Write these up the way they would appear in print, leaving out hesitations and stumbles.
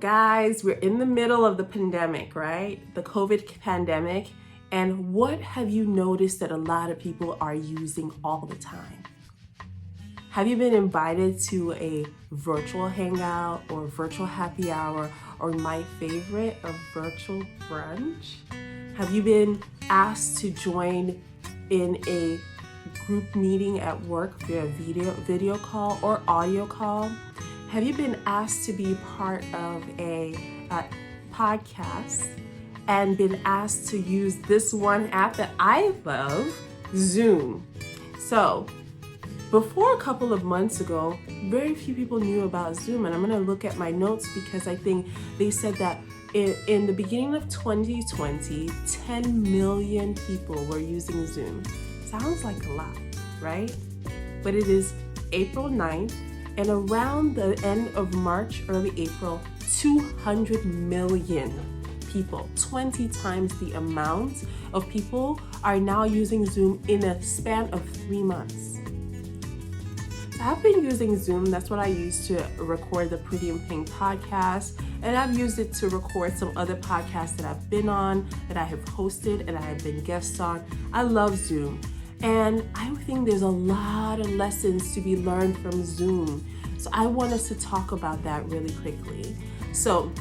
guys, we're in the middle of the pandemic, right? The COVID pandemic. And what have you noticed that a lot of people are using all the time? Have you been invited to a virtual hangout or virtual happy hour, or my favorite, a virtual brunch? Have you been asked to join in a group meeting at work via video call or audio call? Have you been asked to be part of a podcast and been asked to use this one app that I love, Zoom? So before a couple of months ago, very few people knew about Zoom, and I'm going to look at my notes because I think they said that in the beginning of 2020, 10 million people were using Zoom. Sounds like a lot, right? But it is April 9th, and around the end of March, early April, 200 million people, 20 times the amount of people, are now using Zoom in a span of 3 months. I've been using Zoom. That's what I use to record the Pretty in Pink podcast. And I've used it to record some other podcasts that I've been on, that I have hosted, and I have been guests on. I love Zoom. And I think there's a lot of lessons to be learned from Zoom. So I want us to talk about that really quickly. So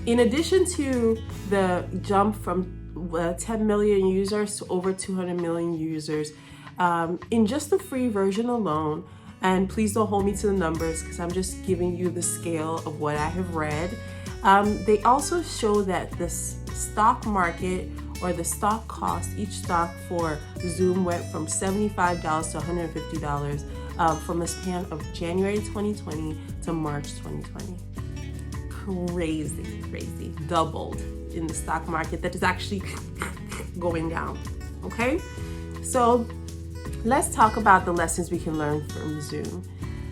in addition to the jump from 10 million users to over 200 million users, in just the free version alone, and please don't hold me to the numbers because I'm just giving you the scale of what I have read, they also show that the stock market, or the stock cost, each stock for Zoom went from $75 to $150 from a span of January 2020 to March 2020. Crazy, doubled in the stock market. That is actually going down, okay? So let's talk about the lessons we can learn from Zoom.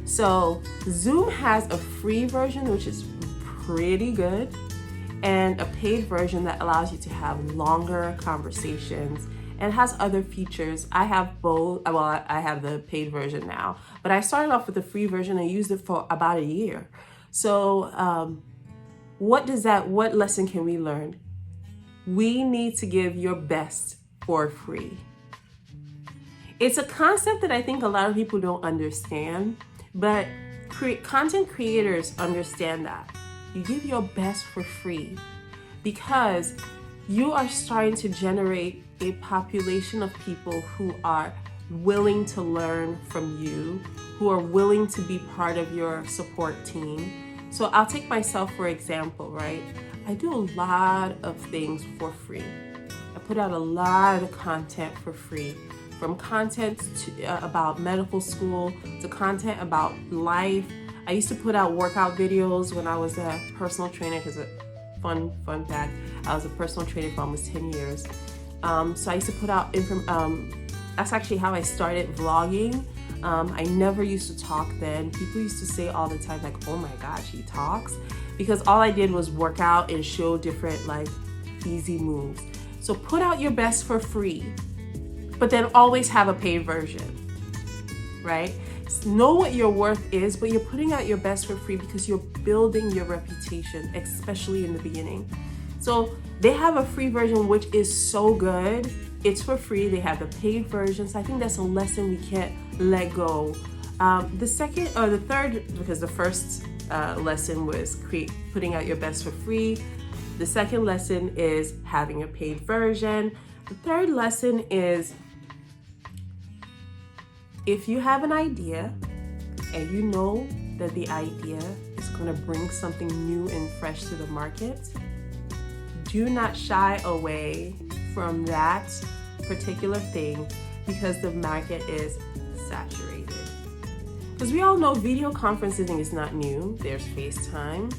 So Zoom has a free version, which is pretty good, and a paid version that allows you to have longer conversations and has other features. I have both. Well, I have the paid version now, but I started off with the free version and used it for about a year. So what lesson can we learn? We need to give your best for free. It's a concept that I think a lot of people don't understand, but content creators understand that. You give your best for free because you are starting to generate a population of people who are willing to learn from you, who are willing to be part of your support team. So I'll take myself for example, right? I do a lot of things for free. I put out a lot of content for free, from content about medical school to content about life. I used to put out workout videos when I was a personal trainer, because a fun fact, I was a personal trainer for almost 10 years. So I used to put out that's actually how I started vlogging. I never used to talk then. People used to say all the time, like, oh my gosh, he talks. Because all I did was work out and show different, like, easy moves. So put out your best for free, but then always have a paid version, right? Know what your worth is, but you're putting out your best for free because you're building your reputation, especially in the beginning. So they have a free version, which is so good. It's for free. They have the paid version. So I think that's a lesson we can't let go. The third, because the first lesson was putting out your best for free. The second lesson is having a paid version. The third lesson is, if you have an idea and you know that the idea is going to bring something new and fresh to the market, do not shy away from that particular thing because the market is saturated. Because we all know video conferencing is not new. There's FaceTime,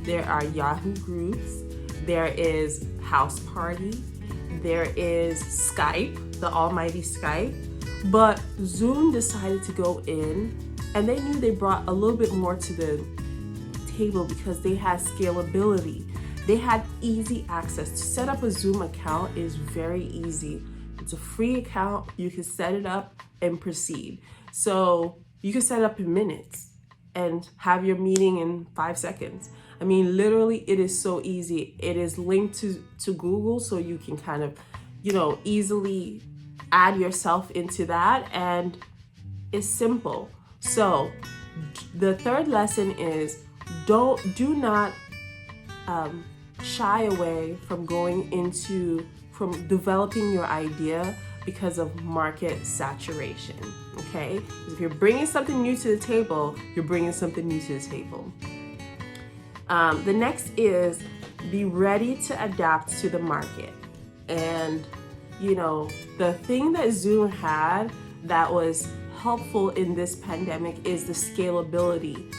there are Yahoo groups, there is House Party, there is Skype, the almighty Skype. But Zoom decided to go in, and they knew they brought a little bit more to the table because they had scalability. They had easy access. To set up a Zoom account is very easy. It's a free account. You can set it up and proceed. So you can set it up in minutes. and have your meeting in 5 seconds. I mean, literally, it is so easy. It is linked to Google, so you can kind of, easily add yourself into that, and it's simple. So the third lesson is do not shy away from from developing your idea because of market saturation, okay? Because if you're bringing something new to the table, you're bringing something new to the table. The next is be ready to adapt to the market. And, the thing that Zoom had that was helpful in this pandemic is the scalability.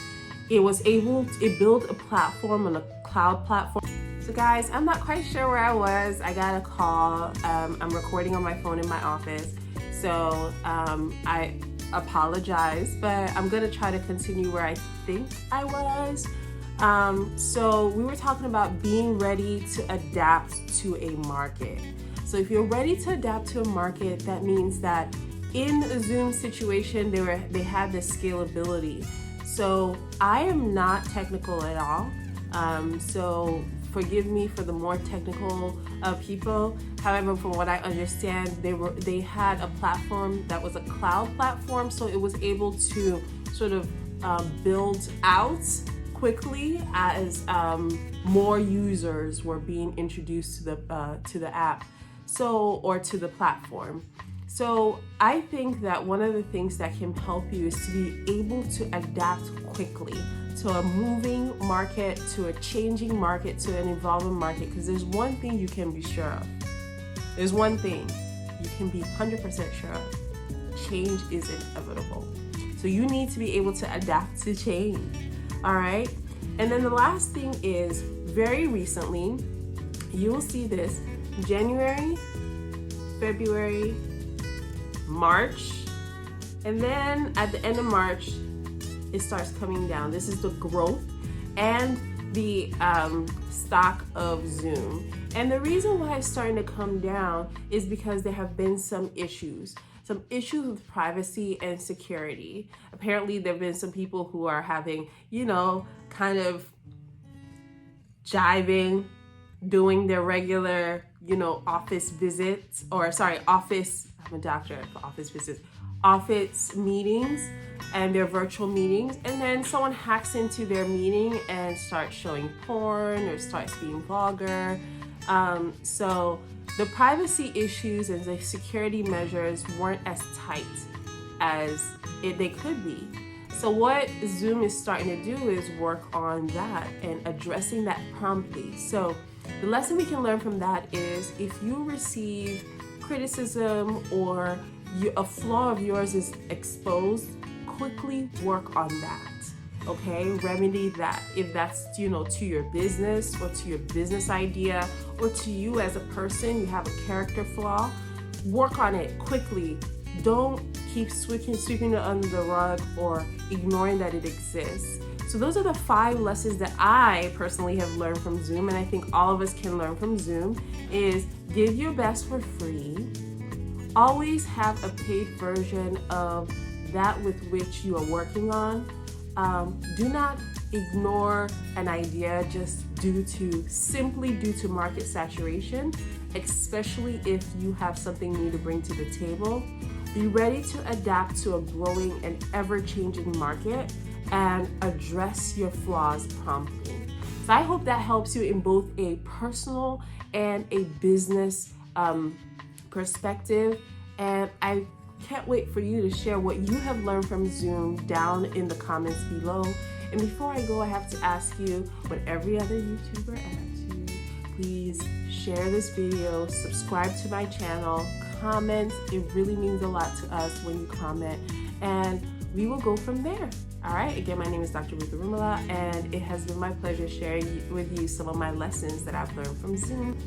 It built a platform on a cloud platform. So guys, I'm not quite sure where I was. I got a call. I'm recording on my phone in my office. So I apologize, but I'm gonna try to continue where I think I was. So we were talking about being ready to adapt to a market. So if you're ready to adapt to a market, that means that in the Zoom situation, they had this scalability. So I am not technical at all. So forgive me for the more technical people. However, from what I understand, they had a platform that was a cloud platform, so it was able to sort of build out quickly as more users were being introduced to the app, or to the platform. So I think that one of the things that can help you is to be able to adapt quickly to a moving market, to a changing market, to an evolving market. Because there's one thing you can be sure of. There's one thing you can be 100% sure of. Change is inevitable. So you need to be able to adapt to change. All right? And then the last thing is, very recently, you will see this January, February, March, and then at the end of March, it starts coming down. This is the growth and the stock of Zoom. And the reason why it's starting to come down is because there have been some issues with privacy and security. Apparently, there have been some people who are having, kind of jiving, doing their regular, office visits, I'm a doctor for office visits, office meetings and their virtual meetings, and then someone hacks into their meeting and starts showing porn or starts being vulgar. So the privacy issues and the security measures weren't as tight as they could be. So what Zoom is starting to do is work on that and addressing that promptly. So the lesson we can learn from that is, if you receive criticism or a flaw of yours is exposed, quickly work on that. Okay, remedy that. If that's, to your business or to your business idea or to you as a person, you have a character flaw, work on it quickly. Don't keep sweeping it under the rug or ignoring that it exists. So those are the 5 lessons that I personally have learned from Zoom, and I think all of us can learn from Zoom, is give your best for free. Always have a paid version of that with which you are working on. Do not ignore an idea just simply due to market saturation, especially if you have something new to bring to the table. Be ready to adapt to a growing and ever-changing market and address your flaws promptly. So I hope that helps you in both a personal and a business perspective. And I can't wait for you to share what you have learned from Zoom down in the comments below. And before I go, I have to ask you what every other YouTuber asks you. Please share this video, subscribe to my channel, comment. It really means a lot to us when you comment, and we will go from there. All right, again, my name is Dr. Ruth Arumala, and it has been my pleasure sharing with you some of my lessons that I've learned from Zoom.